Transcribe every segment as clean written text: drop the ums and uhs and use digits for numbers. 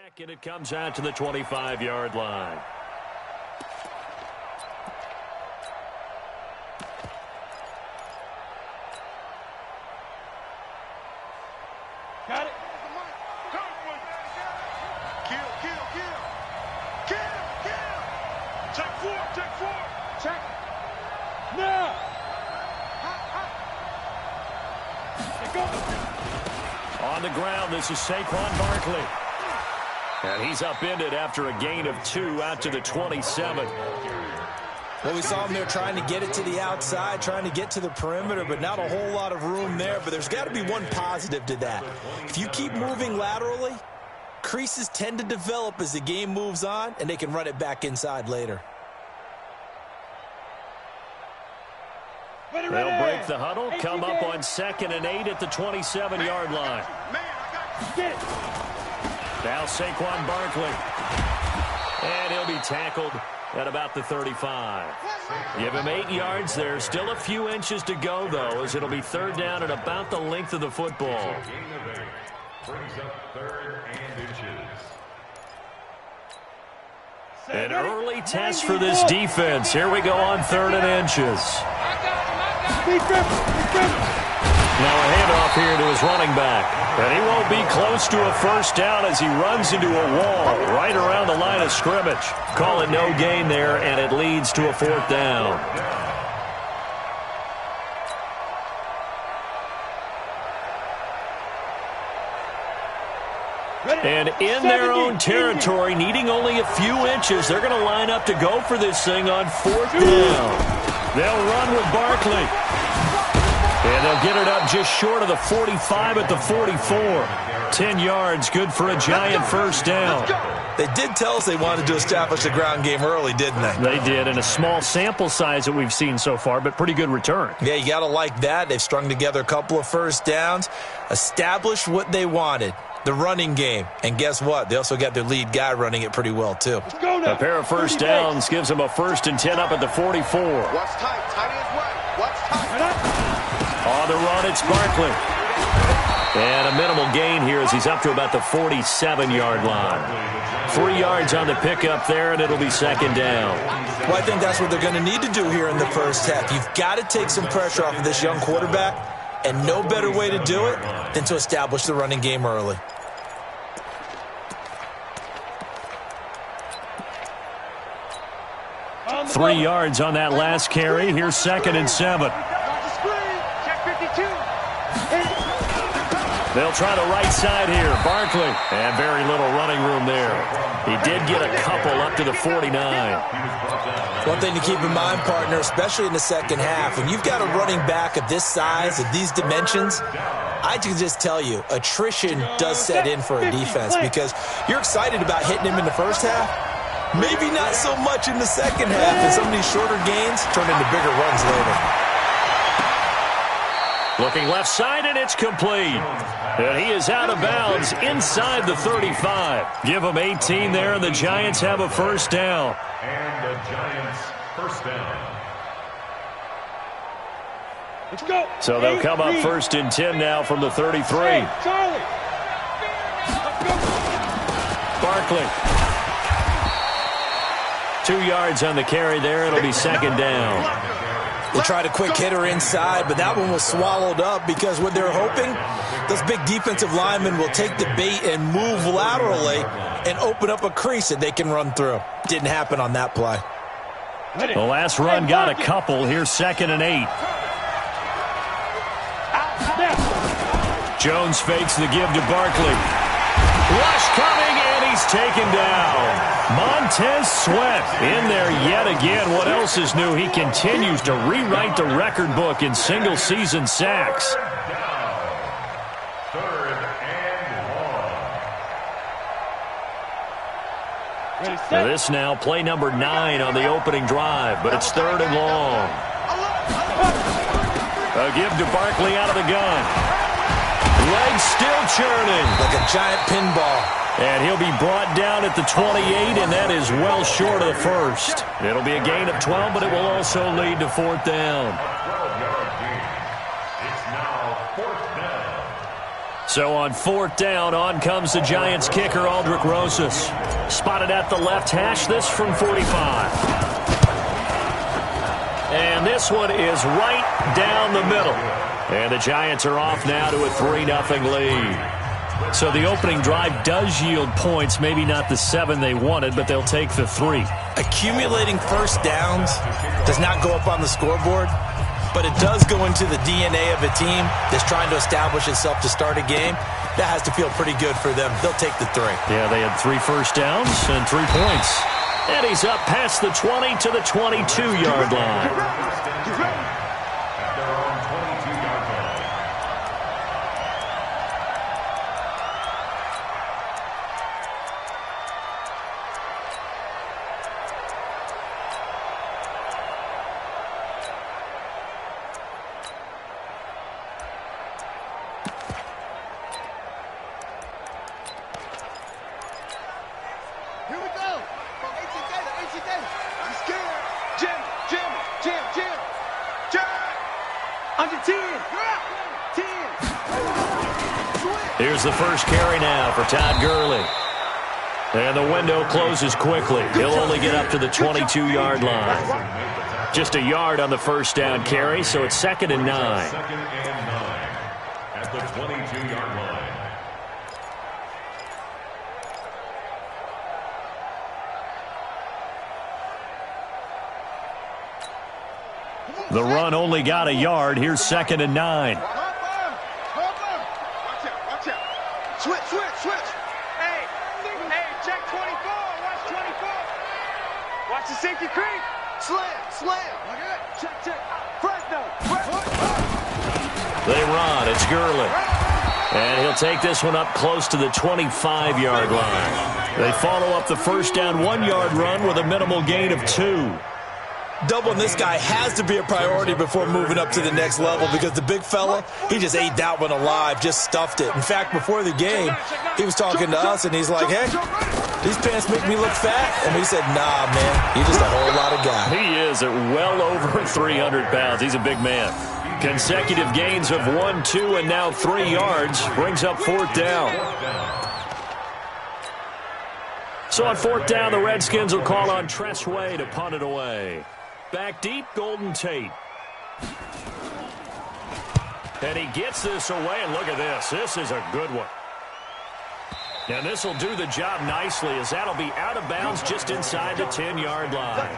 And it comes out to the 25-yard line. Got it. Kill. Check four. Check. Now. Let go. On the ground, this is Saquon Barkley. And he's upended after a gain of 2 out to the 27. Well, we saw him there trying to get it to the outside, trying to get to the perimeter, but not a whole lot of room there. But there's got to be one positive to that. If you keep moving laterally, creases tend to develop as the game moves on, and they can run it back inside later. They'll break the huddle, come up on 2nd and 8 at the 27-yard line. Now Saquon Barkley. And he'll be tackled at about the 35. Give him 8 yards there. Still a few inches to go, though, as it'll be 3rd down at about the length of the football. Brings up 3rd and inches. An early test for this defense. Here we go on 3rd and inches. Now a handoff here to his running back. And he won't be close to a 1st down as he runs into a wall right around the line of scrimmage. Call it no gain there, and it leads to a 4th down. And in their own territory, needing only a few inches, they're going to line up to go for this thing on 4th down. They'll run with Barkley. And they'll get it up just short of the 45 at the 44. 10 yards, good for a giant 1st down. They did tell us they wanted to establish the ground game early, didn't they? They did, in a small sample size that we've seen so far, but pretty good return. Yeah, you got to like that. They've strung together a couple of 1st downs, established what they wanted, the running game. And guess what? They also got their lead guy running it pretty well, too. A pair of 1st downs gives them a 1st and 10 up at the 44. Watch tight. Tight ends right. Watch tight. On the run, it's Barkley. And a minimal gain here as he's up to about the 47-yard line. 3 yards on the pickup there, and it'll be 2nd down. Well, I think that's what they're going to need to do here in the 1st half. You've got to take some pressure off of this young quarterback, and no better way to do it than to establish the running game early. Three yards on that last carry. Here's 2nd and 7. They'll try the right side here. Barkley. And very little running room there. He did get a couple up to the 49. One thing to keep in mind, partner, especially in the 2nd half, when you've got a running back of this size, of these dimensions, I can just tell you, attrition does set in for a defense because you're excited about hitting him in the 1st half. Maybe not so much in the 2nd half, and some of these shorter gains turn into bigger runs later. Looking left side, and it's complete. And he is out of bounds inside the 35. Give him 18 there, and the Giants have a 1st down. And the Giants 1st down. Let's go. So they'll come up 1st and 10 now from the 33. Hey, Charlie. Barkley. 2 yards on the carry there. It'll be 2nd down. They tried a quick hitter inside, but that one was swallowed up because what they're hoping, those big defensive linemen will take the bait and move laterally and open up a crease that they can run through. Didn't happen on that play. The last run got a couple. Here's 2nd and 8. Jones fakes the give to Barkley. Rush coming, and he's taken down. Montez Sweat in there yet again. What else is new? He continues to rewrite the record book in single-season sacks. 3rd and 1. Now this now, play number 9 on the opening drive, but it's 3rd and long. A give to Barkley out of the gun. Legs still churning. Like a giant pinball. And he'll be brought down at the 28, and that is well short of the 1st. It'll be a gain of 12, but it will also lead to 4th down. A 12-yard gain. It's now 4th down. So on 4th down, on comes the Giants kicker, Yr2. Spotted at the left hash, this from 45. And this one is right down the middle. And the Giants are off now to a 3-0 lead. So the opening drive does yield points, maybe not the 7 they wanted, but they'll take the 3. Accumulating first downs does not go up on the scoreboard, but it does go into the DNA of a team that's trying to establish itself to start a game. That has to feel pretty good for them. They'll take the 3. Yeah, they had 3 first downs and 3 points. And he's up past the 20 to the 22-yard line. Here's the first carry now for Todd Gurley. And the window closes quickly. He'll only get up to the 22-yard line. Just a yard on the first down carry, so it's 2nd and 9. 2nd and 9 at the 22-yard line. The run only got a yard. Here's 2nd and 9. Watch out. Switch. Hey, check 24. Watch 24. Watch the safety creep. Slam. Check. Fresno. They run. It's Gurley. And he'll take this one up close to the 25-yard line. They follow up the first down 1-yard run with a minimal gain of 2. Doubling this guy has to be a priority before moving up to the next level, because the big fella, he just ate that one alive, just stuffed it. In fact, before the game, he was talking to us, and he's like, hey, these pants make me look fat. And we said, nah, man, you're just a whole lot of guy. He is at well over 300 pounds. He's a big man. Consecutive gains of 1, 2, and now 3 yards brings up 4th down. So on 4th down, the Redskins will call on Tress Way to punt it away. Back deep, Golden Tate. And he gets this away, and look at this. This is a good one. And this will do the job nicely, as that'll be out of bounds just inside the 10-yard line.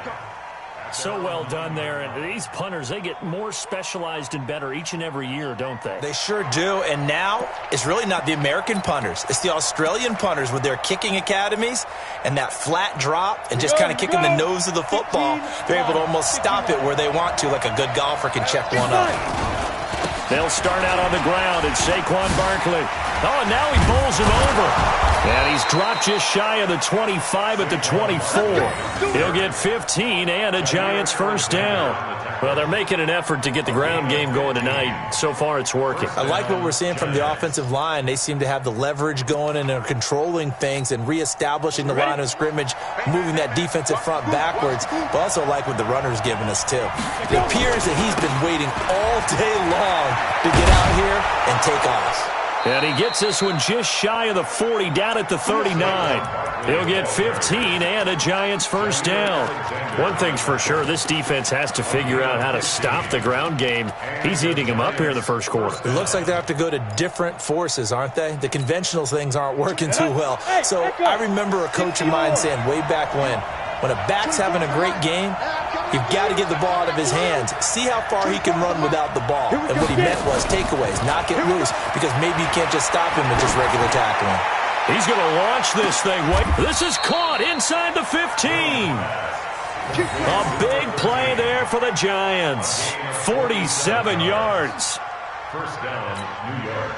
So well done there. And these punters, they get more specialized and better each and every year, don't they? They sure do. And now it's really not the American punters. It's the Australian punters with their kicking academies and that flat drop and just kind of kicking the nose of the football. They're able to almost stop it where they want to, like a good golfer can check one up. They'll start out on the ground, and Saquon Barkley. Oh, and now he bowls him over. And he's dropped just shy of the 25 at the 24. He'll get 15 and a Giants first down. Well, they're making an effort to get the ground game going tonight. So far, it's working. I like what we're seeing from the offensive line. They seem to have the leverage going, and they're controlling things and reestablishing the line of scrimmage, moving that defensive front backwards. But also like what the runner's giving us, too. It appears that he's been waiting all day long to get out here and take off. And he gets this one just shy of the 40, down at the 39. He'll get 15 and a Giants first down. One thing's for sure, this defense has to figure out how to stop the ground game. He's eating them up here in the first quarter. It looks like they have to go to different forces, aren't they? The conventional things aren't working too well. So I remember a coach of mine saying way back when a back's having a great game, you've got to get the ball out of his hands. See how far he can run without the ball. And what he meant was takeaways, knock it loose, because maybe you can't just stop him with just regular tackling. He's going to launch this thing. This is caught inside the 15. A big play there for the Giants. 47 yards. First down, New York.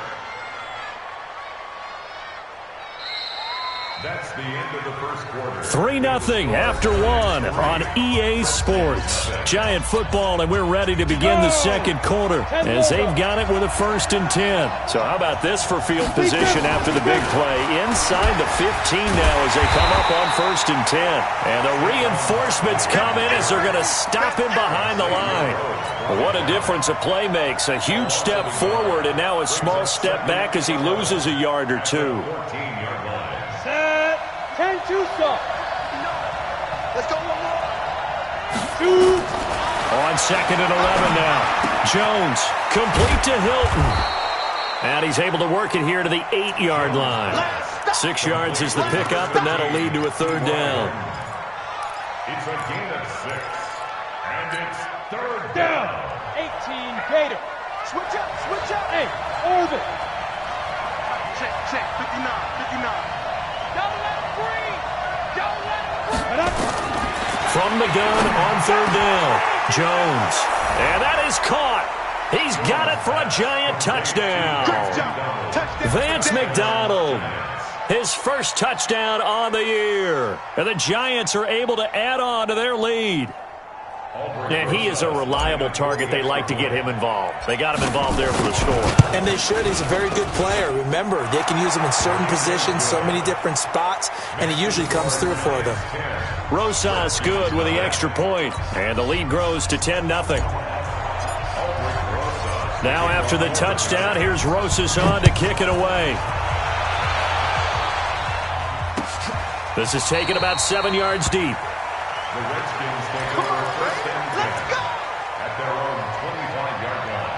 That's the end of the first quarter. 3-0 after 1 on EA Sports. Giant football, and we're ready to begin the second quarter as they've got it with a 1st and 10. So how about this for field position after the big play? Inside the 15 now as they come up on 1st and 10. And the reinforcements come in as they're going to stop him behind the line. What a difference a play makes. A huge step forward and now a small step back as he loses a yard or two. Set. 10-2 stop. Let's go one more. Shoot. On 2nd and 11 now. Jones, complete to Hilton. And he's able to work it here to the 8-yard line. 6 yards is the pickup, and that'll lead to a 3rd down. It's a gain of 6. And it's 3rd down. 18 Gator. Switch up. Hey, Irvin. Check. 59. Don't let him breathe. From the gun on 3rd down. Jones. And that is caught. He's got it for a giant touchdown. Vance McDonald. His first touchdown on the year. And the Giants are able to add on to their lead. And he is a reliable target. They like to get him involved. They got him involved there for the score. And they should. He's a very good player. Remember, they can use him in certain positions, so many different spots, and he usually comes through for them. Rosas good with the extra point. And the lead grows to 10-0. Now after the touchdown, here's Rosas on to kick it away. This is taken about 7 yards deep. The Redskins take over 1st and 10 at their own 25-yard line.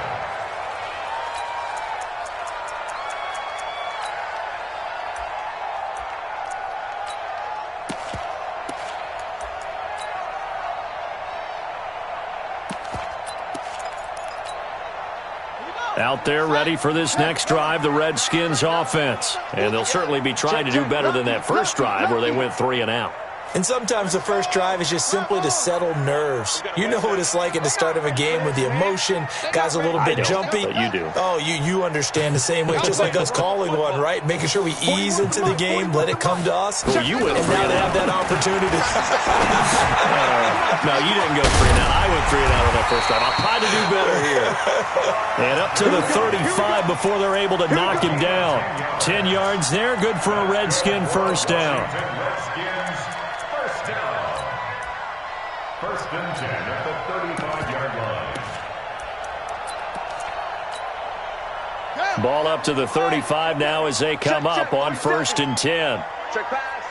Out there ready for this next drive, the Redskins offense. And they'll certainly be trying to do better than that first drive where they went 3 and out. And sometimes the first drive is just simply to settle nerves. You know what it's like at the start of a game with the emotion. Guys a little bit jumpy. But you do. Oh, you understand the same way. Just like us calling one, right? Making sure we ease into the game, let it come to us. Well, you went and now they have that opportunity. No, you didn't go 3 and out. I went 3 and out on that first drive. I'll try to do better here. And up to the 35 before they're able to knock him down. 10 yards there. Good for a Redskin first down. Redskins first down. 1st and 10 at the 35-yard line. Ball up to the 35 now as they come up on 1st and 10. Check pass.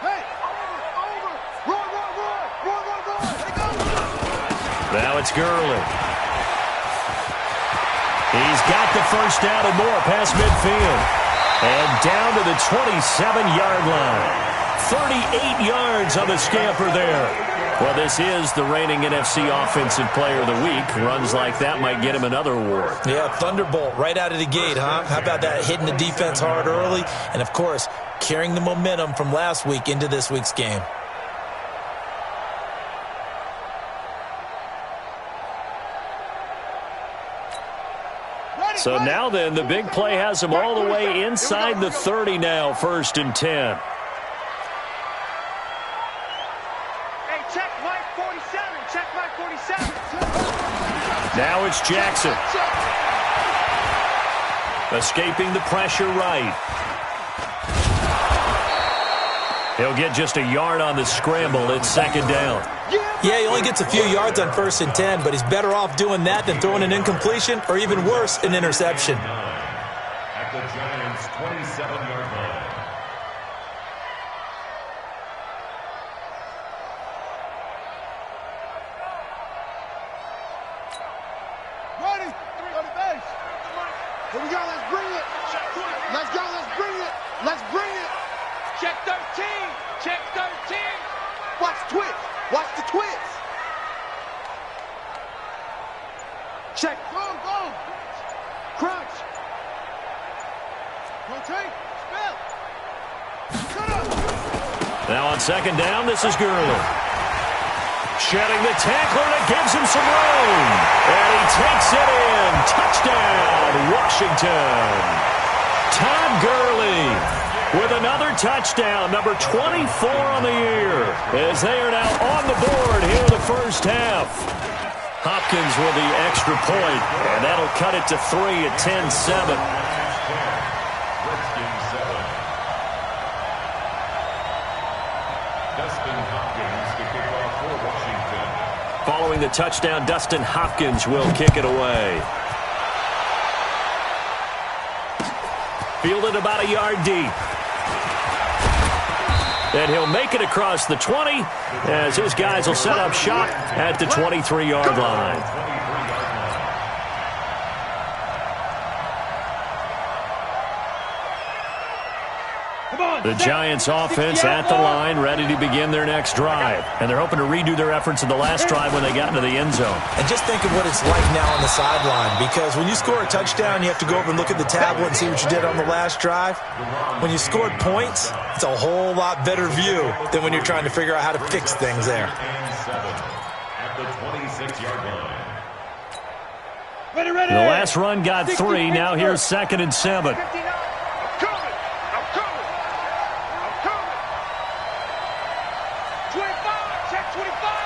Hey, over. Roar. Let go. Now it's Gurley. He's got the first down and more past midfield. And down to the 27-yard line. 38 yards on the scamper there. Well, this is the reigning NFC Offensive Player of the Week. Runs like that might get him another award. Yeah, thunderbolt right out of the gate, huh? How about that? Hitting the defense hard early. And, of course, carrying the momentum from last week into this week's game. So now then, the big play has him all the way inside the 30 now, 1st and 10. Hey, check Mike 47. Check Mike 47. Now it's Jackson. Escaping the pressure right. He'll get just a yard on the scramble. It's 2nd down. Yeah, he only gets a few yards on 1st and 10, but he's better off doing that than throwing an incompletion or even worse, an interception. At the Giants' 27-yard line. Ready. 3 on the base. Here we go. Let's bring it. Let's go. Let's bring it. Check 13. Check 13. Watch twist. Watch the twist. Check. Go. Crunch. Rotate. Spell. Shut up. Now on 2nd down, this is Gurley. Shedding the tackler that gives him some room. And he takes it in. Touchdown, Washington. Todd Gurley with another touchdown, number 24 on the year, as they are now on the board here in the first half. Hopkins with the extra point, and that'll cut it to 3 at 10-7. Redskins 7. Dustin Hopkins to kick off for Washington. Following the touchdown. Dustin Hopkins will kick it away. Fielded about a yard deep. And he'll make it across the 20 as his guys will set up shop at the 23-yard line. The Giants offense at the line, ready to begin their next drive. And they're hoping to redo their efforts in the last drive when they got into the end zone. And just think of what it's like now on the sideline, because when you score a touchdown, you have to go over and look at the tablet and see what you did on the last drive. When you scored points, it's a whole lot better view than when you're trying to figure out how to fix things there. At the 26-yard line. The last run got 3. Now here's 2nd and 7.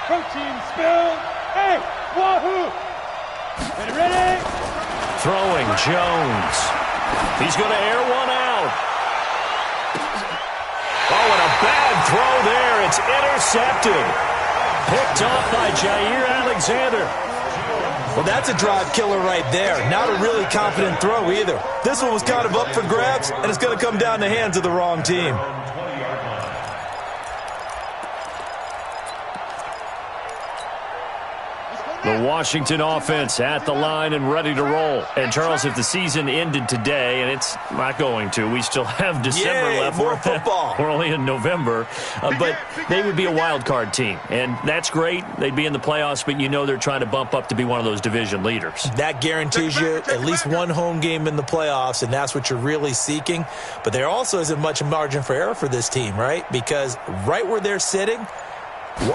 Protein spill. Hey, wahoo! Ready? Throwing Jones. He's going to air one out. Oh, and a bad throw there. It's intercepted. Picked off by Jair Alexander. Well, that's a drive killer right there. Not a really confident throw either. This one was kind of up for grabs, and it's going to come down the hands of the wrong team. The Washington offense at the line and ready to roll. And, Charles, if the season ended today, and it's not going to, we still have December left. More football. We're only in November. But they would be a wild card team. And that's great. They'd be in the playoffs, but you know they're trying to bump up to be one of those division leaders. That guarantees you at least one home game in the playoffs, and that's what you're really seeking. But there also isn't much margin for error for this team, right? Because right where they're sitting,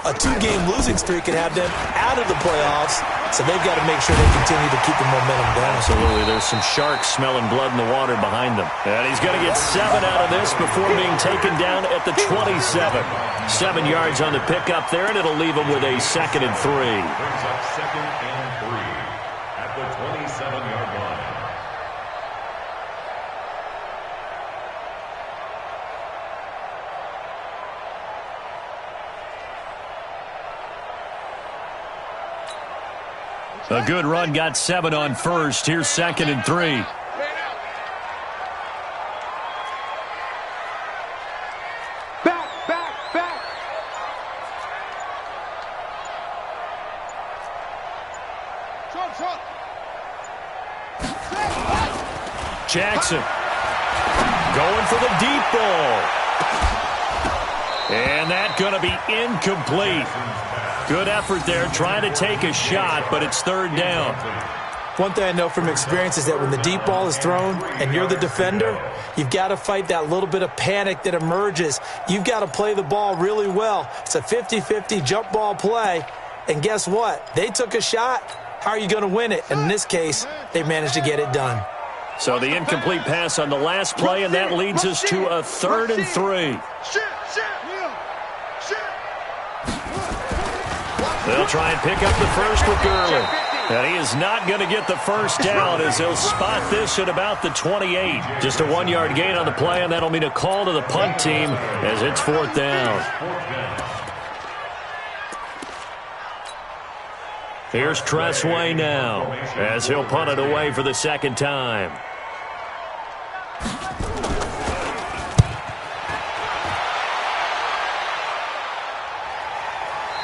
a 2-game losing streak could have them out of the playoffs, so they've got to make sure they continue to keep the momentum going. Absolutely. There's some sharks smelling blood in the water behind them. And he's going to get 7 out of this before being taken down at the 27. 7 yards on the pickup there, and it'll leave him with a 2nd and 3. Brings up 2nd and 3 at the 27-yard line. A good run, got 7 on first. Here's 2nd and 3. Back. Short. Jackson going for the deep ball. And that's going to be incomplete. Good effort there, trying to take a shot, but it's 3rd down. One thing I know from experience is that when the deep ball is thrown and you're the defender, you've got to fight that little bit of panic that emerges. You've got to play the ball really well. It's a 50-50 jump ball play, and guess what? They took a shot. How are you going to win it? And in this case, they managed to get it done. So the incomplete pass on the last play, and that leads us to a 3rd and 3. They'll try and pick up the first with Gurley. And he is not going to get the first down as he'll spot this at about the 28. Just a 1-yard gain on the play, and that'll mean a call to the punt team as it's 4th down. Here's Tressway now as he'll punt it away for the 2nd time.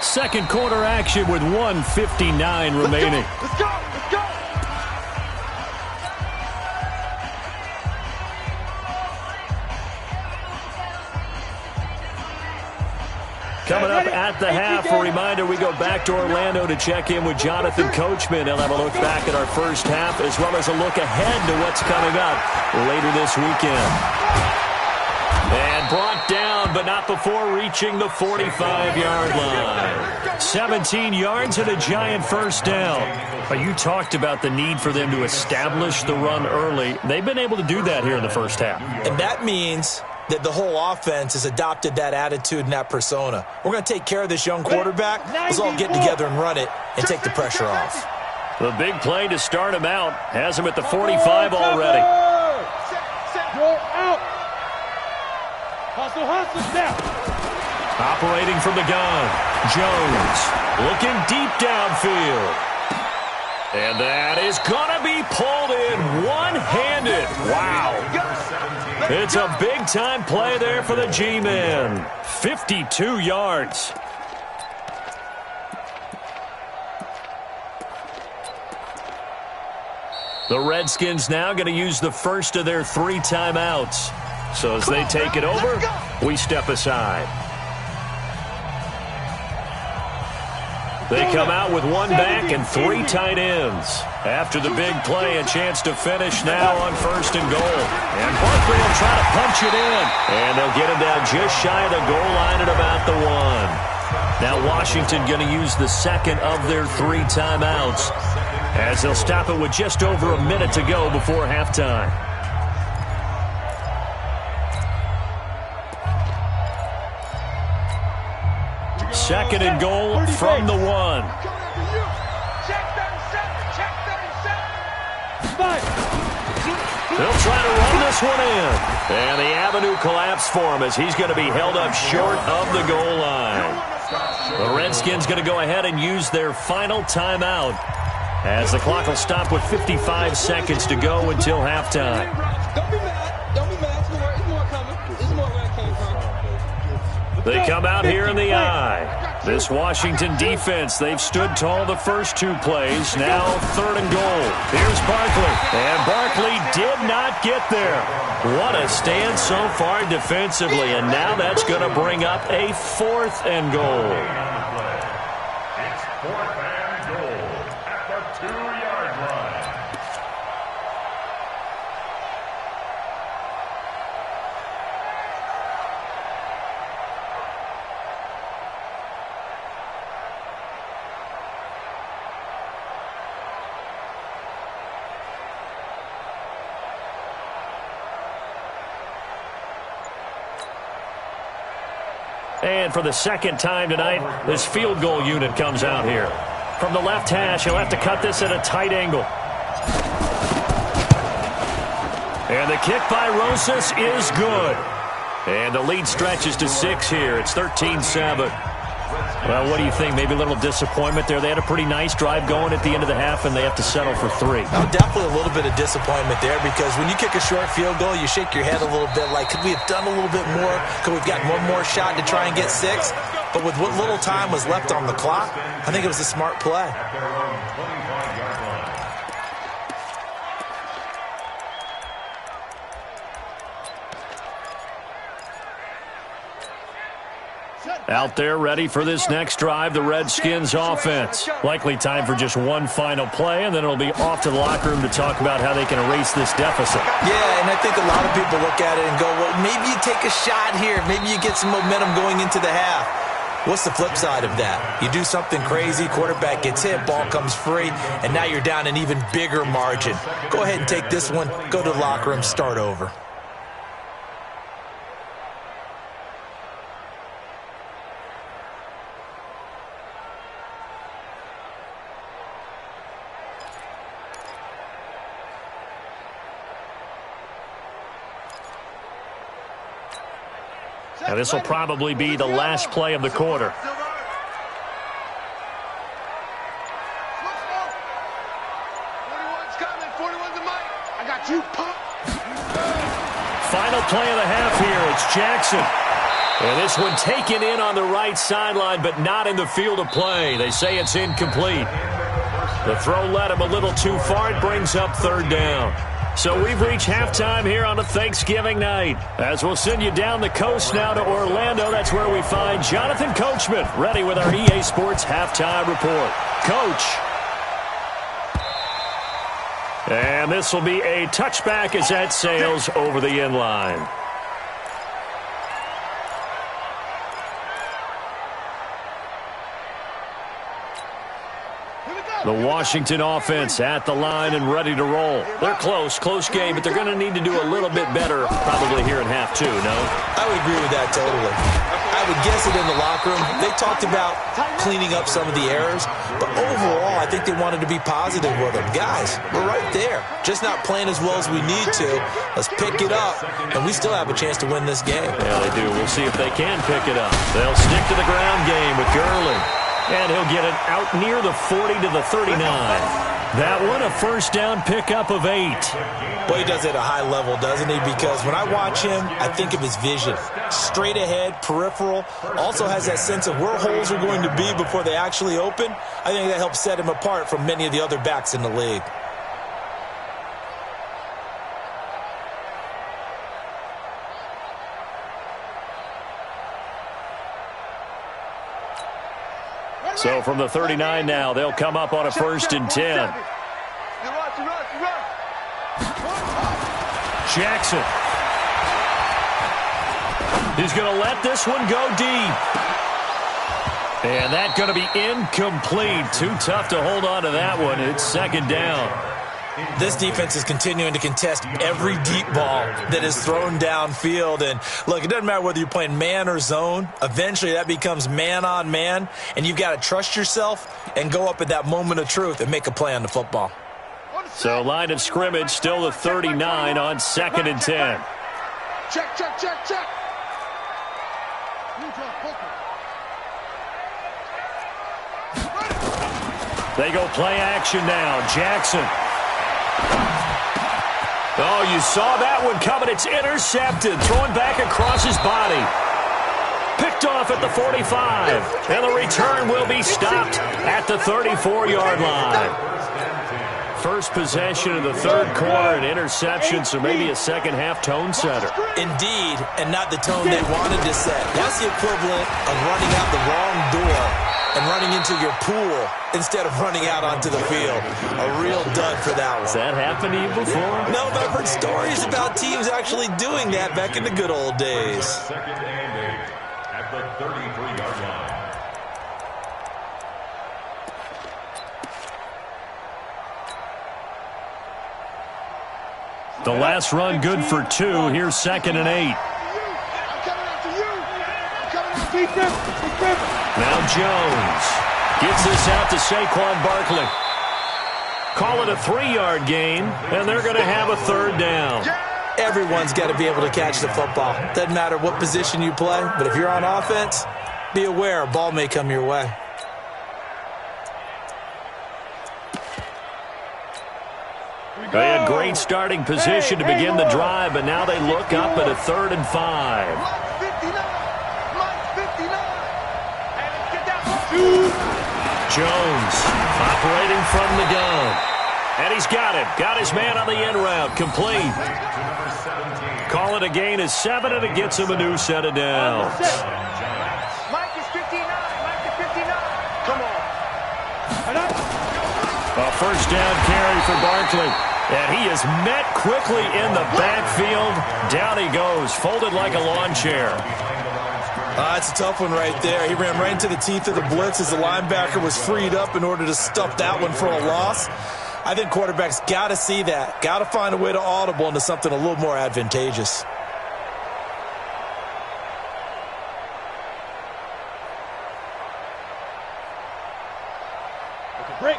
Second quarter action with 1:59 remaining. Let's go. Coming up at the half, a reminder, we go back to Orlando to check in with Jonathan Coachman. He'll have a look back at our first half as well as a look ahead to what's coming up later this weekend. And brought down, but not before reaching the 45-yard line. 17 yards and a giant first down. You talked about the need for them to establish the run early. They've been able to do that here in the first half. And that means that the whole offense has adopted that attitude and that persona. We're going to take care of this young quarterback. Let's all get together and run it and take the pressure off. The big play to start him out has him at the 45 already. You're out. Hustle now. Operating from the gun, Jones looking deep downfield. And that is going to be pulled in one-handed. Wow. It's a big-time play there for the G-Man. 52 yards. The Redskins now going to use the first of their 3 timeouts. So as they take it over, we step aside. They come out with 1 back and 3 tight ends. After the big play, a chance to finish now on 1st and goal. And Barkley will try to punch it in. And they'll get him down just shy of the goal line at about the 1. Now Washington going to use the second of their 3 timeouts, as they'll stop it with just over a minute to go before halftime. Second and goal from the 1. Check 37. Check 37. They'll try to run this one in. And the avenue collapsed for him as he's going to be held up short of the goal line. The Redskins going to go ahead and use their final timeout, as the clock will stop with 55 seconds to go until halftime. Don't be mad. Don't be mad. It's more coming. It's more where it came from. They come out here in the eye. This Washington defense, they've stood tall the first 2 plays. Now 3rd and goal. Here's Barkley. And Barkley did not get there. What a stand so far defensively. And now that's going to bring up a 4th and goal. It's 4th and goal at the 2-yard line. And for the second time tonight, this field goal unit comes out here. From the left hash, he'll have to cut this at a tight angle. And the kick by Rosas is good. And the lead stretches to 6 here. It's 13-7. Well, what do you think? Maybe a little disappointment there. They had a pretty nice drive going at the end of the half, and they have to settle for 3. Oh, definitely a little bit of disappointment there, because when you kick a short field goal, you shake your head a little bit like, could we have done a little bit more? Could we have gotten one more shot to try and get 6? But with what little time was left on the clock, I think it was a smart play. At their own 25-yard line. Out there ready for this next drive, the Redskins offense. Likely time for just one final play, and then it'll be off to the locker room to talk about how they can erase this deficit. Yeah, and I think a lot of people look at it and go, well, maybe you take a shot here. Maybe you get some momentum going into the half. What's the flip side of that? You do something crazy, quarterback gets hit, ball comes free, and now you're down an even bigger margin. Go ahead and take this one, go to the locker room, start over. Now this will probably be the last play of the quarter. Final play of the half here. It's Jackson. And this one taken in on the right sideline, but not in the field of play. They say it's incomplete. The throw led him a little too far. It brings up 3rd down. So we've reached halftime here on a Thanksgiving night. As we'll send you down the coast now to Orlando, that's where we find Jonathan Coachman, ready with our EA Sports Halftime Report. Coach. And this will be a touchback as that sails over the end line. The Washington offense at the line and ready to roll. They're close game, but they're going to need to do a little bit better probably here in half 2, no? I would agree with that totally. I would guess it in the locker room. They talked about cleaning up some of the errors, but overall, I think they wanted to be positive with them. Guys, we're right there, just not playing as well as we need to. Let's pick it up, and we still have a chance to win this game. Yeah, they do. We'll see if they can pick it up. They'll stick to the ground game with Gurley, and he'll get it out near the 40 to the 39. That one, a first down pickup of 8. Well, he does it at a high level, doesn't he? Because when I watch him, I think of his vision. Straight ahead, peripheral. Also has that sense of where holes are going to be before they actually open. I think that helps set him apart from many of the other backs in the league. So from the 39 now, they'll come up on a first and 10. Jackson. He's going to let this one go deep. And that's going to be incomplete. Too tough to hold on to that one. It's second down. This defense is continuing to contest every deep ball that is thrown downfield. And, look, it doesn't matter whether you're playing man or zone. Eventually that becomes man on man, and you've got to trust yourself and go up at that moment of truth and make a play on the football. So line of scrimmage still the 39 on second and 10. Check, check, check, check. They go play action now. Jackson. Oh, you saw that one coming. It's intercepted. Thrown back across his body. Picked off at the 45. And the return will be stopped at the 34-yard line. First possession of the third quarter, an interception, so maybe a second-half tone setter. Indeed, and not the tone they wanted to set. That's the equivalent of running out the wrong door and running into your pool instead of running out onto the field. A real dud for that one. Has that happened to you before? No, but I've heard stories about teams actually doing that back in the good old days. Second and 8 at the 33-yard line. The last run good for 2. Here's second and 8. Now Jones gets this out to Saquon Barkley. Call it a 3-yard gain, and they're going to have a third down. Everyone's got to be able to catch the football. Doesn't matter what position you play, but if you're on offense, be aware a ball may come your way. They had great starting position to begin the drive, but now they look up at a 3rd and 5. Jones operating from the gun. And he's got it. Got his man on the end route. Complete. Call it a gain of 7, and it gets him a new set of downs. Mike is 59. Mike is 59. Come on. A first down carry for Barkley. And he is met quickly in the backfield. Down he goes, folded like a lawn chair. It's a tough one right there. He ran right into the teeth of the blitz as the linebacker was freed up in order to stuff that one for a loss. I think quarterbacks got to see that. Got to find a way to audible into something a little more advantageous. Break.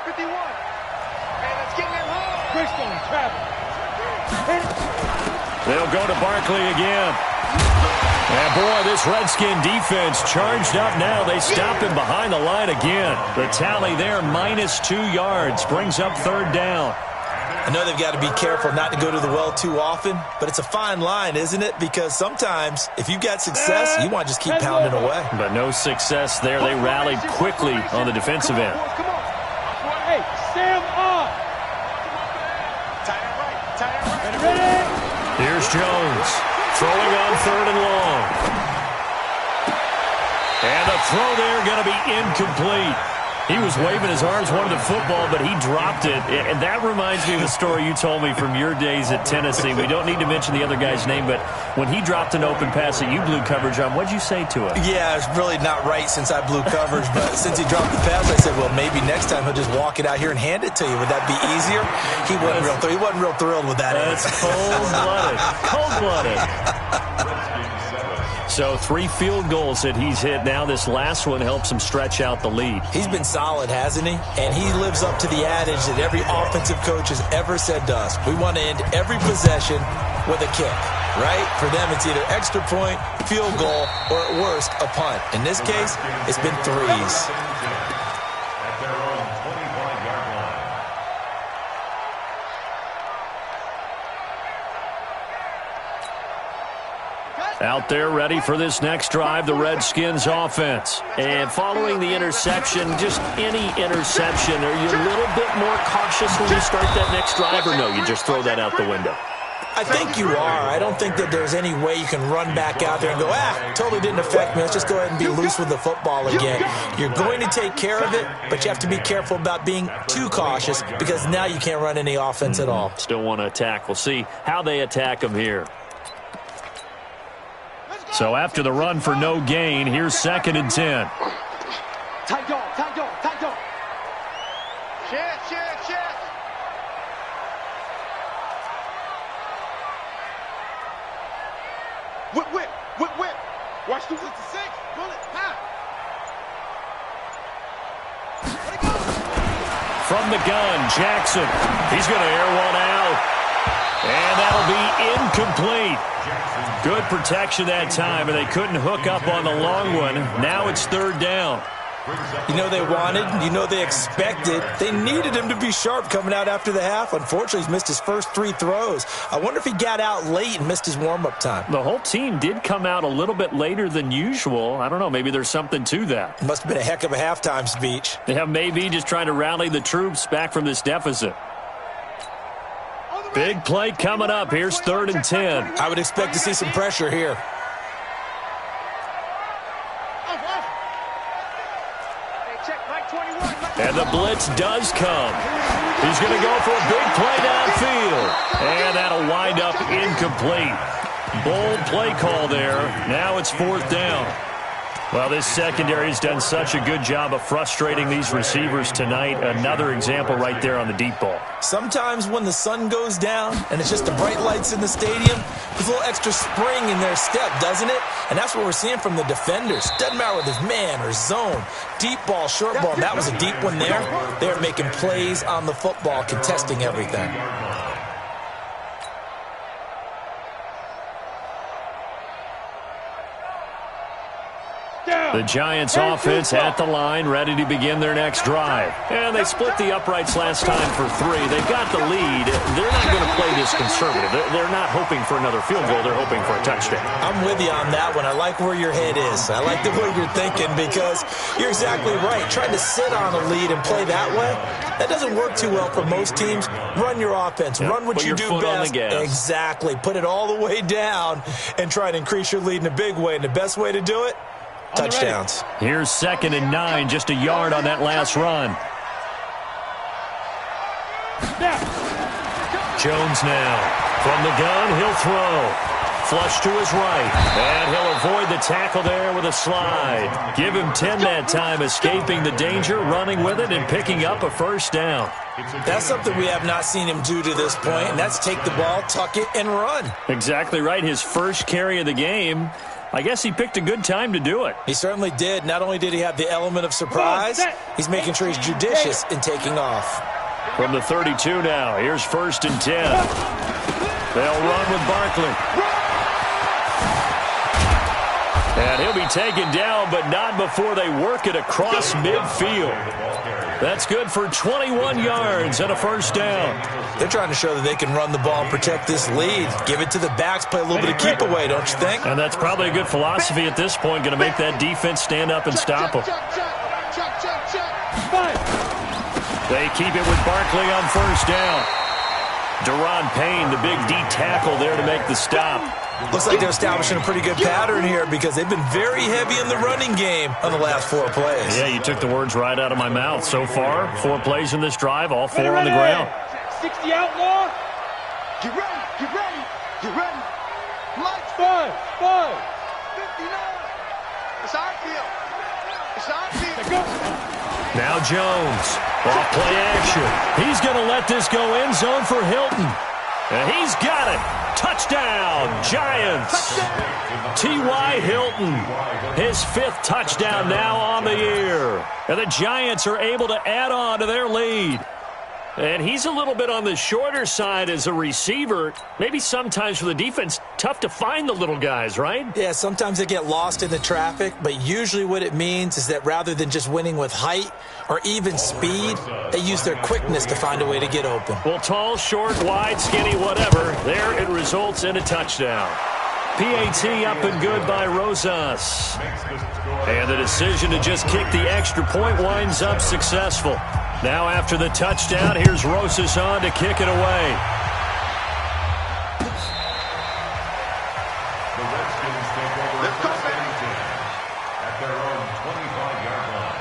51. And it's getting him home. Christian, travel. They'll go to Barkley again. And boy, this Redskin defense charged up now. They stop him behind the line again. The tally there, -2 yards, brings up 3rd down. I know they've got to be careful not to go to the well too often, but it's a fine line, isn't it? Because sometimes, if you've got success, you want to just keep pounding away. But no success there. They rallied quickly on the defensive end. Come on. Hey, Sam up. Tie it right. Ready? Here's Jones throwing on 3rd and long. And the throw there going to be incomplete. He was waving his arms, wanted the football, but he dropped it. And that reminds me of a story you told me from your days at Tennessee. We don't need to mention the other guy's name, but when he dropped an open pass that you blew coverage on, what'd you say to it? Yeah, it's really not right since I blew coverage, but since he dropped the pass, I said, well, maybe next time he'll just walk it out here and hand it to you. Would that be easier? He wasn't real thrilled with that. That's cold-blooded. Cold-blooded. so. 3 field goals that he's hit now. This last one helps him stretch out the lead. He's been solid, hasn't he? And he lives up to the adage that every offensive coach has ever said to us. We want to end every possession with a kick, right? For them, it's either extra point, field goal, or at worst, a punt. In this case, it's been threes. At their own 25-yard line. Out there ready for this next drive, the Redskins offense. And following the interception, just any interception, are you a little bit more cautious when you start that next drive, or no, you just throw that out the window? I think you are. I don't think that there's any way you can run back out there and go, totally didn't affect me. Let's just go ahead and be loose with the football again. You're going to take care of it, but you have to be careful about being too cautious because now you can't run any offense at all. Still want to attack. We'll see how they attack them here. So after the run for no gain, here's 2nd and 10. Tight dog, tight dog, tight dog. Shit. Whip. Watch the 66. Bullet, half. From the gun, Jackson. He's going to air one out. And that'll be incomplete. Good protection that time, and they couldn't hook up on the long one. Now it's 3rd down. You know they wanted, you know they expected. They needed him to be sharp coming out after the half. Unfortunately, he's missed his first 3 throws. I wonder if he got out late and missed his warm-up time. The whole team did come out a little bit later than usual. I don't know, maybe there's something to that. Must have been a heck of a halftime speech. Yeah, maybe just trying to rally the troops back from this deficit. Big play coming up. Here's 3rd and 10. I would expect to see some pressure here. And the blitz does come. He's going to go for a big play downfield. And that'll wind up incomplete. Bold play call there. Now it's 4th down. Well, this secondary has done such a good job of frustrating these receivers tonight. Another example right there on the deep ball. Sometimes when the sun goes down and it's just the bright lights in the stadium, there's a little extra spring in their step, doesn't it? And that's what we're seeing from the defenders. Doesn't matter whether it's man or zone, deep ball, short ball. That was a deep one there. They're making plays on the football, contesting everything. The Giants offense at the line, ready to begin their next drive. And they split the uprights last time for 3. They've got the lead. They're not going to play this conservative. They're not hoping for another field goal. They're hoping for a touchdown. I'm with you on that one. I like where your head is. I like the way you're thinking because you're exactly right. Trying to sit on a lead and play that way, that doesn't work too well for most teams. Run your offense. Run what you do best. Exactly. Put it all the way down and try to increase your lead in a big way. And the best way to do it, touchdowns. Here's 2nd and 9, just a yard on that last run. Jones now. From the gun, he'll throw. Flush to his right. And he'll avoid the tackle there with a slide. Give him 10 that time, escaping the danger, running with it, and picking up a 1st down. That's something we have not seen him do to this point, and that's take the ball, tuck it, and run. Exactly right. His first carry of the game. I guess he picked a good time to do it. He certainly did. Not only did he have the element of surprise, he's making sure he's judicious in taking off. From the 32 now, here's 1st and 10. They'll run with Barkley. And he'll be taken down, but not before they work it across midfield. That's good for 21 yards and a 1st down. They're trying to show that they can run the ball and protect this lead. Give it to the backs, play a little bit of keep away, don't you think? And that's probably a good philosophy at this point, going to make that defense stand up and stop them. They keep it with Barkley on 1st down. Deron Payne, the big D tackle there to make the stop. Looks like they're establishing a pretty good pattern here because they've been very heavy in the running game on the last 4 plays. Yeah, you took the words right out of my mouth. So far, 4 plays in this drive, all 4 on the ground. 60 outlaw. Get ready, get ready, get ready. Lights 5. 59. It's our field. It's our field. Now Jones, off play action. He's going to let this go end zone for Hilton. And he's got it. Touchdown, Giants. T.Y. Hilton, his 5th touchdown now on the year. And the Giants are able to add on to their lead. And he's a little bit on the shorter side as a receiver. Maybe sometimes for the defense, tough to find the little guys, right? Yeah, sometimes they get lost in the traffic, but usually what it means is that rather than just winning with height or even speed, they use their quickness to find a way to get open. Well, tall, short, wide, skinny, whatever, there it results in a touchdown. PAT up and good by Rosas. And the decision to just kick the extra point winds up successful. Now after the touchdown, here's Rosas on to kick it away. The Redskins take over first and 10 at their own 25-yard line.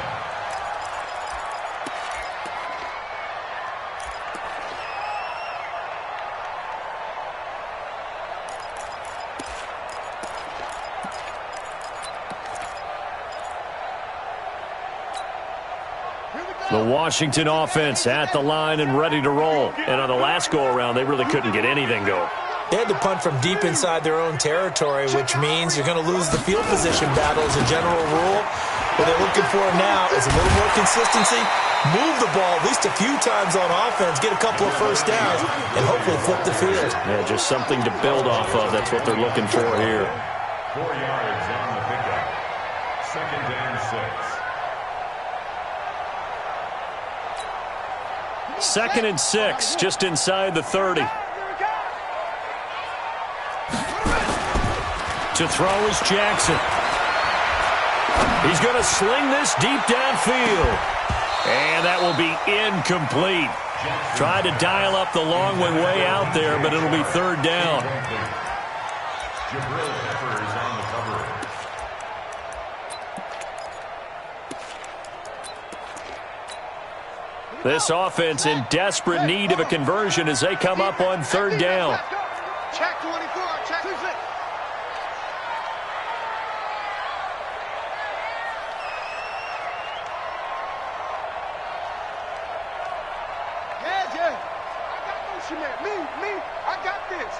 The Washington offense at the line and ready to roll. And on the last go-around, they really couldn't get anything going. They had to punt from deep inside their own territory, which means you're going to lose the field position battle as a general rule. What they're looking for now is a little more consistency, move the ball at least a few times on offense, get a couple of first downs, and hopefully flip the field. Yeah, just something to build off of. That's what they're looking for here. 4 yards on the pickup. 2nd and 6. 2nd and 6, just inside the 30. To throw is Jackson. He's going to sling this deep downfield. And that will be incomplete. Tried to dial up the long way out there, but it'll be 3rd down. On the cover. This offense in desperate need of a conversion as they come up on 3rd down. Check 24, check 26. Yeah. I got motion there. Me, I got this.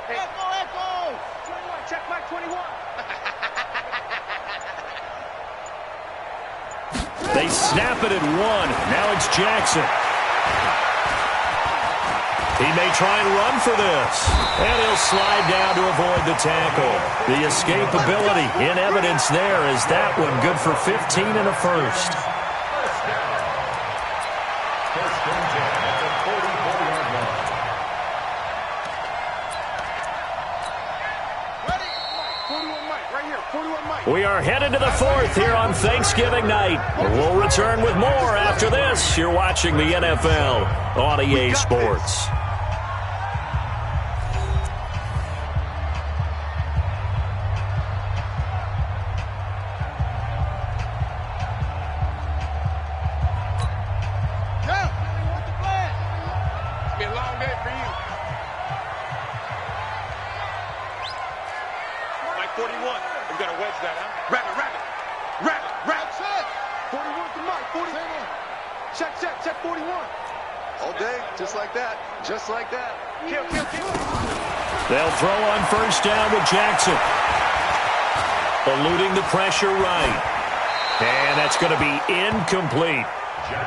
Echo. 21, check Mike 21. They snap it at 1. Now it's Jackson. He may try and run for this. And he'll slide down to avoid the tackle. The escapability in evidence there is that one good for 15 and a first. First and 10 at the 44-yard line. Ready? 41 Mike, right here. 41 Mike. We are headed to the 4th here on Thanksgiving night. We'll return with more after this. You're watching the NFL on EA Sports. Be a long day for you. Mike 41. You got to wedge that, huh? Rabbit. 41 to Mike. 41. Check 41. All day, just like that. Kill. They'll throw on 1st down with Jackson. Eluding the pressure right. And that's going to be incomplete.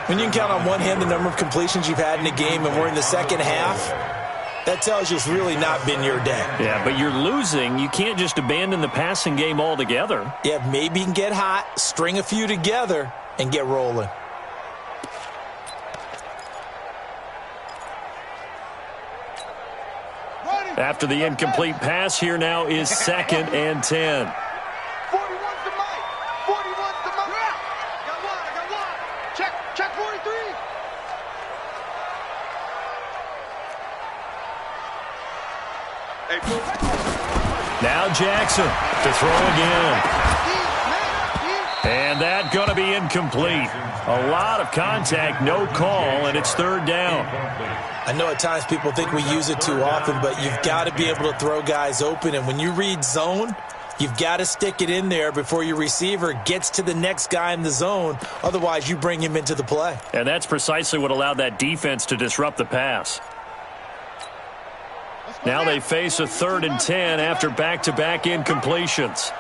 When you can count on one hand the number of completions you've had in a game and we're in the 2nd half, that tells you it's really not been your day. Yeah, but you're losing. You can't just abandon the passing game altogether. Yeah, maybe you can get hot, string a few together, and get rolling. After the incomplete pass, here now is 2nd and 10. 41's to Mike. 41's to Mike. I got one. Check 43. Now Jackson to throw again. And that going to be incomplete. A lot of contact, no call, and it's 3rd down. I know at times people think we use it too often, but you've got to be able to throw guys open. And when you read zone, You've got to stick it in there before your receiver gets to the next guy in the zone. Otherwise, you bring him into the play. And that's precisely what allowed that defense to disrupt the pass. Now they face a 3rd and 10 after back-to-back incompletions.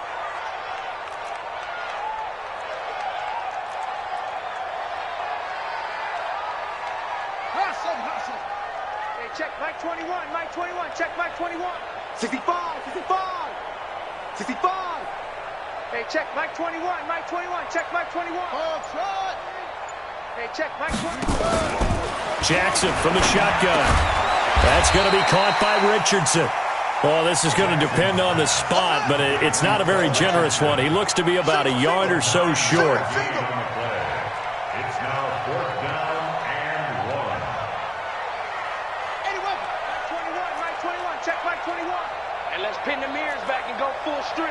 Check Mike 21, Mike 21, check Mike 21. 65, 65, 65. Hey, check Mike 21, Mike 21, check Mike 21. Hey, check Mike 21. Jackson from the shotgun. That's going to be caught by Richardson. Well, this is going to depend on the spot, but it's not a very generous one. He looks to be about a yard or so short. It's now 4th down and 1. Check Mike 21. And let's pin the mirrors back and go full strip.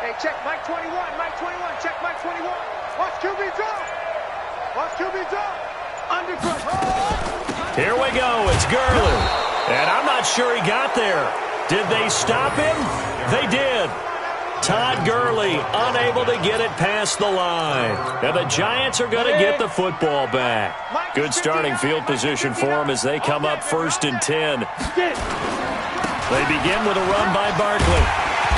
Hey, check Mike 21, Mike 21, check Mike 21. Watch QB drop. Watch QB drop. Undercut. Here we go. It's Gurley. And I'm not sure he got there. Did they stop him? They did. Todd Gurley unable to get it past the line. And the Giants are going to get the football back. Good starting field position for them as they come up 1st and 10. They begin with a run by Barkley.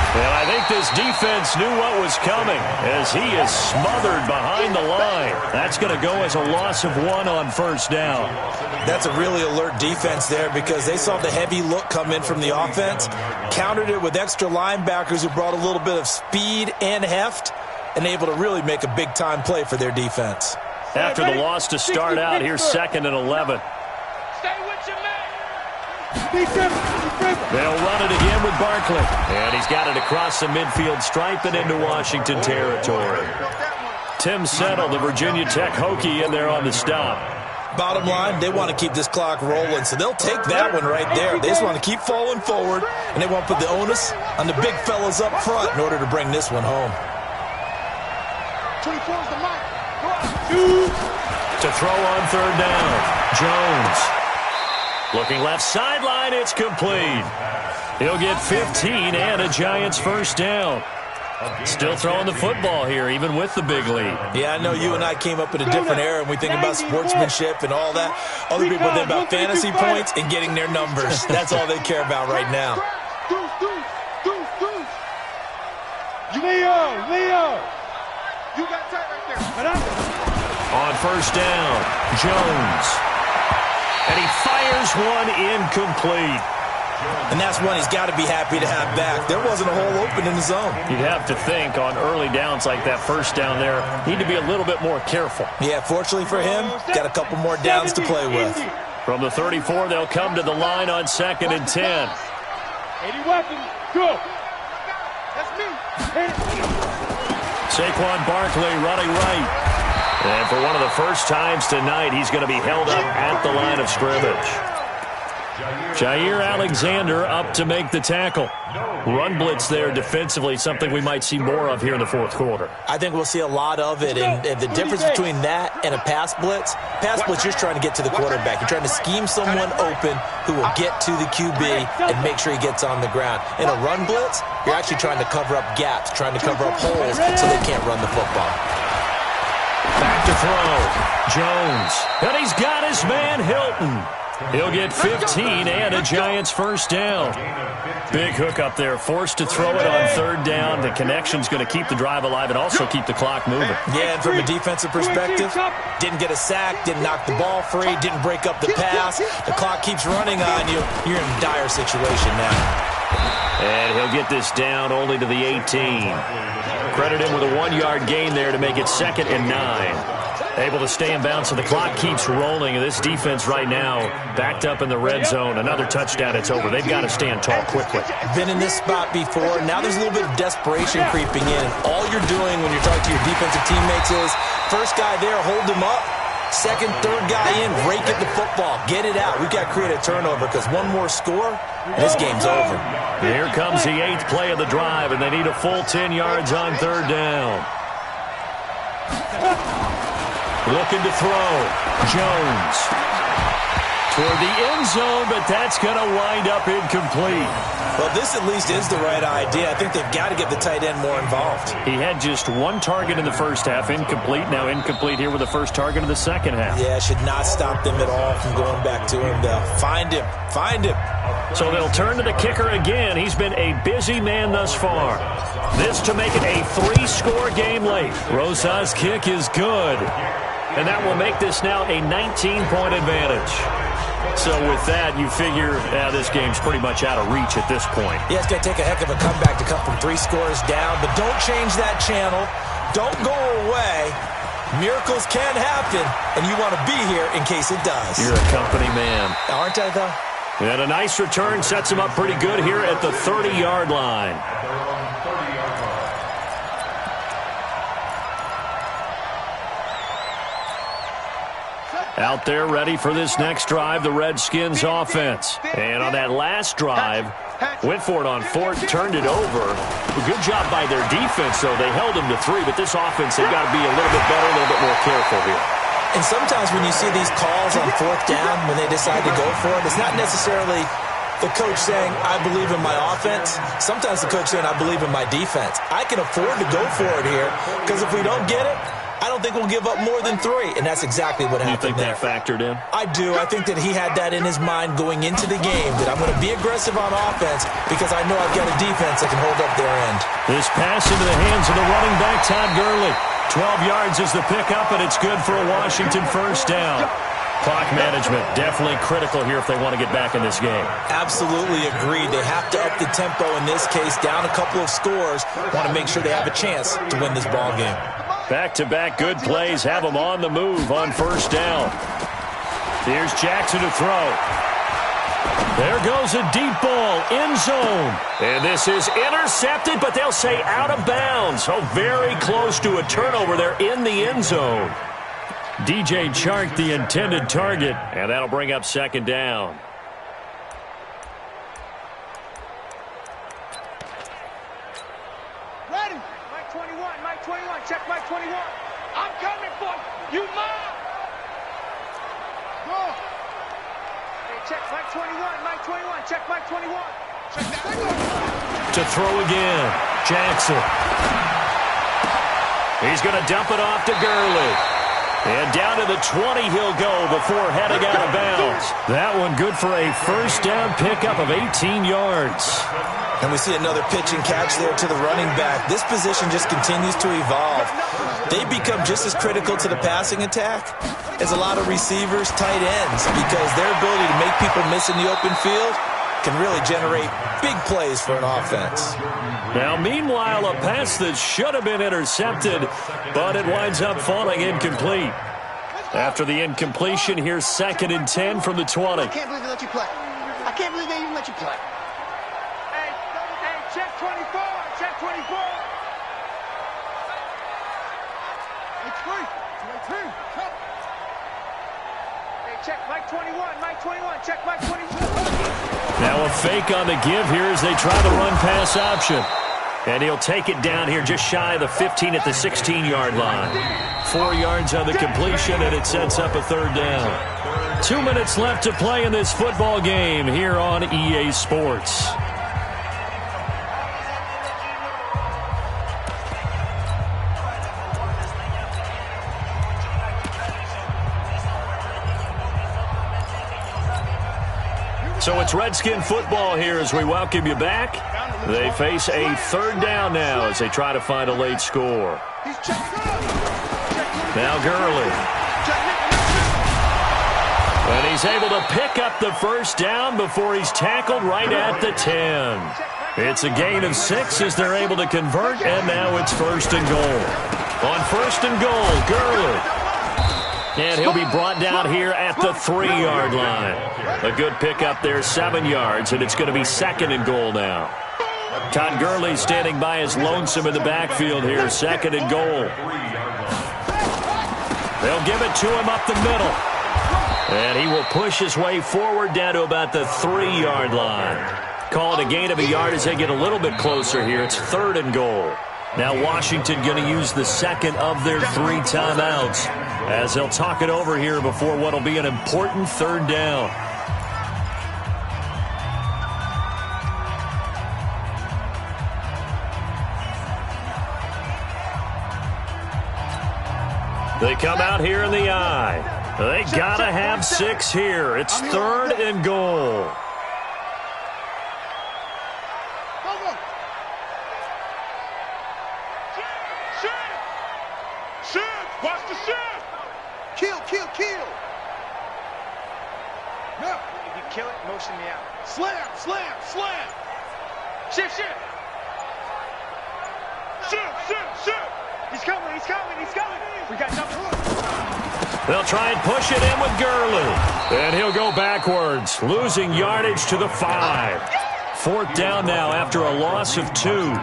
And I think this defense knew what was coming as he is smothered behind the line. That's going to go as a loss of 1 on 1st down. That's a really alert defense there because they saw the heavy look come in from the offense, countered it with extra linebackers who brought a little bit of speed and heft, and able to really make a big-time play for their defense. After the loss to start out, here's 2nd and 11. Stay with your man. They'll run it again with Barkley. And he's got it across the midfield stripe and into Washington territory. Tim Settle, the Virginia Tech Hokie, in there on the stop. Bottom line, they want to keep this clock rolling, so they'll take that one right there. They just want to keep falling forward, and they want to put the onus on the big fellas up front in order to bring this one home. 24's the mic. To throw on 3rd down, Jones. Looking left sideline, it's complete. He'll get 15 and a Giants 1st down. Still throwing the football here, even with the big lead. Yeah, I know you and I came up in a different era, and we think about sportsmanship and all that. Other people think about fantasy points and getting their numbers. That's all they care about right now. Leo. You got tight right there. On 1st down, Jones. And he fires one incomplete. And that's one he's got to be happy to have back. There wasn't a hole open in the zone. You'd have to think on early downs like that 1st down there, need to be a little bit more careful. Yeah, fortunately for him, got a couple more downs to play with. From the 34, they'll come to the line on 2nd and 10. 80 weapons. Go. That's me. Saquon Barkley running right. And for one of the first times tonight, he's going to be held up at the line of scrimmage. Jair Alexander up to make the tackle. Run blitz there defensively, something we might see more of here in the 4th quarter. I think we'll see a lot of it, and the difference between that and a pass blitz, you're trying to get to the quarterback. You're trying to scheme someone open who will get to the QB and make sure he gets on the ground. In a run blitz, you're actually trying to cover up gaps, trying to cover up holes so they can't run the football. Back to throw. Jones. And he's got his man Hilton. He'll get 15 and a Giants 1st down. Big hook up there. Forced to throw it on 3rd down. The connection's going to keep the drive alive and also keep the clock moving. Yeah, and from a defensive perspective, didn't get a sack, didn't knock the ball free, didn't break up the pass. The clock keeps running on you. You're in a dire situation now. And he'll get this down only to the 18. Credit him with a 1-yard gain there to make it 2nd and 9. Able to stay in bounds, so the clock keeps rolling. And this defense right now backed up in the red zone. Another touchdown, it's over. They've got to stand tall quickly. Been in this spot before. Now there's a little bit of desperation creeping in. And all you're doing when you're talking to your defensive teammates is, first guy there, hold him up. Second, third guy in, rake at the football. Get it out. We've got to create a turnover because one more score, and this game's over. Here comes the 8th play of the drive, and they need a full 10 yards on 3rd down. Looking to throw. Jones. toward the end zone, but that's going to wind up incomplete. Well, this at least is the right idea. I think they've got to get the tight end more involved. He had just one target in the first half, incomplete. Now incomplete here with the first target of the second half. Yeah, should not stop them at all from going back to him, though. Find him. Find him. So they'll turn to the kicker again. He's been a busy man thus far. This to make it a 3-score game late. Rosa's kick is good. And that will make this now a 19-point advantage. So with that, you figure this game's pretty much out of reach at this point. Yeah, it's going to take a heck of a comeback to come from 3 scores down. But don't change that channel. Don't go away. Miracles can happen, and you want to be here in case it does. You're a company man. Aren't I, though? And a nice return sets him up pretty good here at the 30-yard line. Out there ready for this next drive, the Redskins offense. And on that last drive, went for it on 4th, turned it over. A good job by their defense, though. They held them to 3, but this offense, they've got to be a little bit better, a little bit more careful here. And sometimes when you see these calls on 4th down, when they decide to go for it, it's not necessarily the coach saying, I believe in my offense. Sometimes the coach saying, I believe in my defense. I can afford to go for it here, because if we don't get it, I don't think we'll give up more than 3, and that's exactly what happened there. You think that factored in? I do. I think that he had that in his mind going into the game, that I'm going to be aggressive on offense because I know I've got a defense that can hold up their end. This pass into the hands of the running back, Todd Gurley. 12 yards is the pickup, and it's good for a Washington first down. Clock management definitely critical here if they want to get back in this game. Absolutely agreed. They have to up the tempo in this case, down a couple of scores. Want to make sure they have a chance to win this ball game. Back-to-back good plays have them on the move on first down. Here's Jackson to throw. There goes a deep ball, end zone. And this is intercepted, but they'll say out of bounds. Oh, very close to a turnover there in the end zone. DJ Chark, the intended target, and that'll bring up second down. Ready? Mike 21, Mike 21, check Mike 21. I'm coming for you. You mine. Go. Hey, check Mike 21, Mike 21, check Mike 21. Check that. To throw again, Jackson. He's going to dump it off to Gurley. And down to the 20 he'll go before heading out of bounds. That one good for a first down pickup of 18 yards. And we see another pitch and catch there to the running back. This position just continues to evolve. They become just as critical to the passing attack as a lot of receivers, tight ends, because their ability to make people miss in the open field can really generate big plays for an offense. Now, meanwhile, a pass that should have been intercepted, but it winds up falling incomplete. After the incompletion, here's 2nd and 10 from the 20. I can't believe they let you play. I can't believe they even let you play. Hey, check 24, check 24. Hey, check Mike 21, Mike 21, check Mike 21. Now a fake on the give here as they try the run-pass option. And he'll take it down here just shy of the 15 at the 16-yard line. 4 yards on the completion, and it sets up a third down. 2 minutes left to play in this football game here on EA Sports. So it's Redskin football here as we welcome you back. They face a third down now as they try to find a late score. Now Gurley. And he's able to pick up the first down before he's tackled right at the 10. It's a gain of 6 as they're able to convert, and now it's 1st and goal. On 1st and goal, Gurley. And he'll be brought down here at the 3-yard line. A good pickup there, 7 yards, and it's going to be 2nd and goal now. Todd Gurley standing by as lonesome in the backfield here, 2nd and goal. They'll give it to him up the middle. And he will push his way forward down to about the 3-yard line. Call it a gain of a yard as they get a little bit closer here. It's 3rd and goal. Now Washington going to use the 2nd of their 3 timeouts as they'll talk it over here before what will be an important 3rd down. They come out here in the eye. They got to have 6 here. It's 3rd and goal. Shift! Watch the shift! Kill! No. If you kill it, motion me out. Slam! Shift! He's coming! We got double. They'll try and push it in with Gurley. And he'll go backwards, losing yardage to the 5. 4th down now after a loss of 2.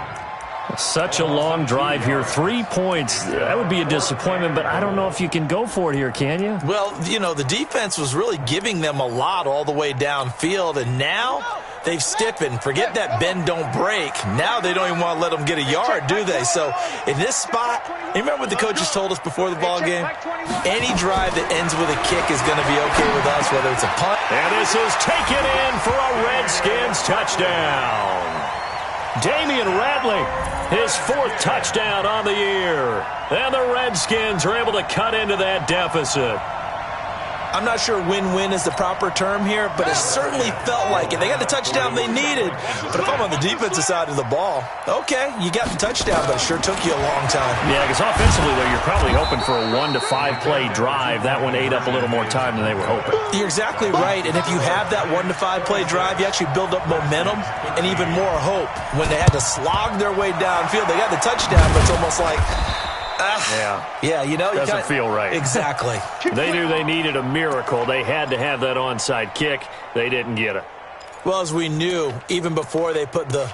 Such a long drive here. 3 points. That would be a disappointment, but I don't know if you can go for it here, can you? Well, you know, the defense was really giving them a lot all the way downfield, and now they've stiffened. Forget that bend, don't break. Now they don't even want to let them get a yard, do they? So in this spot, you remember what the coaches told us before the ball game? Any drive that ends with a kick is going to be okay with us, whether it's a punt. And this is taken in for a Redskins touchdown. Damian Ratley, his 4th touchdown on the year. And the Redskins are able to cut into that deficit. I'm not sure win-win is the proper term here, but it certainly felt like it. They got the touchdown they needed. But if I'm on the defensive side of the ball, okay, you got the touchdown, but it sure took you a long time. Yeah, because offensively, though, you're probably hoping for a 1 to 5 play drive. That one ate up a little more time than they were hoping. You're exactly right, and if you have that 1 to 5 play drive, you actually build up momentum and even more hope. When they had to slog their way downfield, they got the touchdown, but it's almost like, yeah, you know, doesn't feel right. Exactly. They knew they needed a miracle. They had to have that onside kick. They didn't get it. Well, as we knew, even before they put the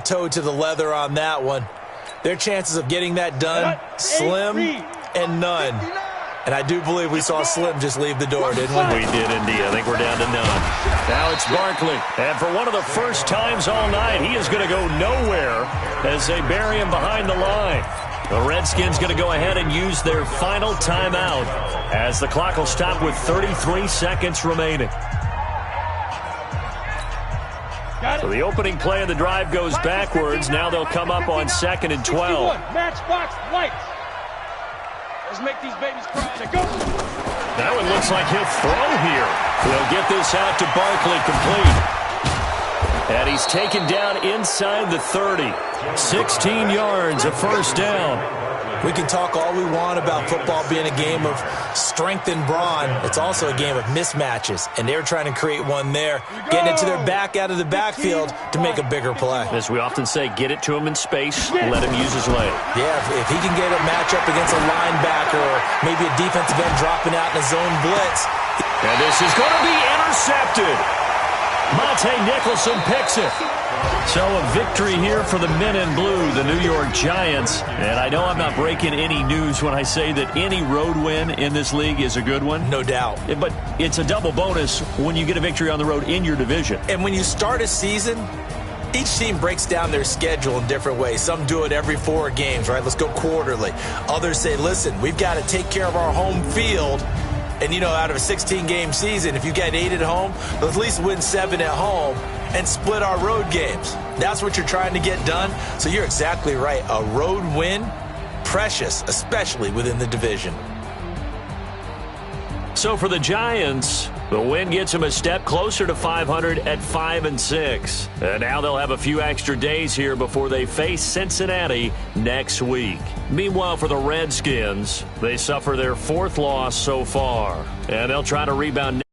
toe to the leather on that one, their chances of getting that done, slim and none. And I do believe we saw Slim just leave the door, didn't we? We did indeed. I think we're down to none. Now it's Barkley. And for one of the first times all night, he is going to go nowhere as they bury him behind the line. The Redskins going to go ahead and use their final timeout as the clock will stop with 33 seconds remaining. So the opening play of the drive goes backwards. Now they'll come up on 2nd and 12. Matchbox lights. Let's make these babies cry. Go. That one looks like he'll throw here. He'll get this out to Barkley complete. And he's taken down inside the 30. 16 yards, a 1st down. We can talk all we want about football being a game of strength and brawn. It's also a game of mismatches, and they're trying to create one there, getting it to their back out of the backfield to make a bigger play. As we often say, get it to him in space, let him use his leg. Yeah, if he can get a matchup against a linebacker or maybe a defensive end dropping out in a zone blitz. And this is going to be intercepted. Monte Nicholson picks it. So a victory here for the men in blue, the New York Giants. And I know I'm not breaking any news when I say that any road win in this league is a good one. No doubt. But it's a double bonus when you get a victory on the road in your division. And when you start a season, each team breaks down their schedule in different ways. Some do it every 4 games, right? Let's go quarterly. Others say, listen, we've got to take care of our home field. And, you know, out of a 16-game season, if you get 8 at home, let's at least win 7 at home and split our road games. That's what you're trying to get done. So you're exactly right. A road win, precious, especially within the division. So for the Giants, the win gets them a step closer to 500 at 5-6. And now they'll have a few extra days here before they face Cincinnati next week. Meanwhile, for the Redskins, they suffer their 4th loss so far. And they'll try to rebound.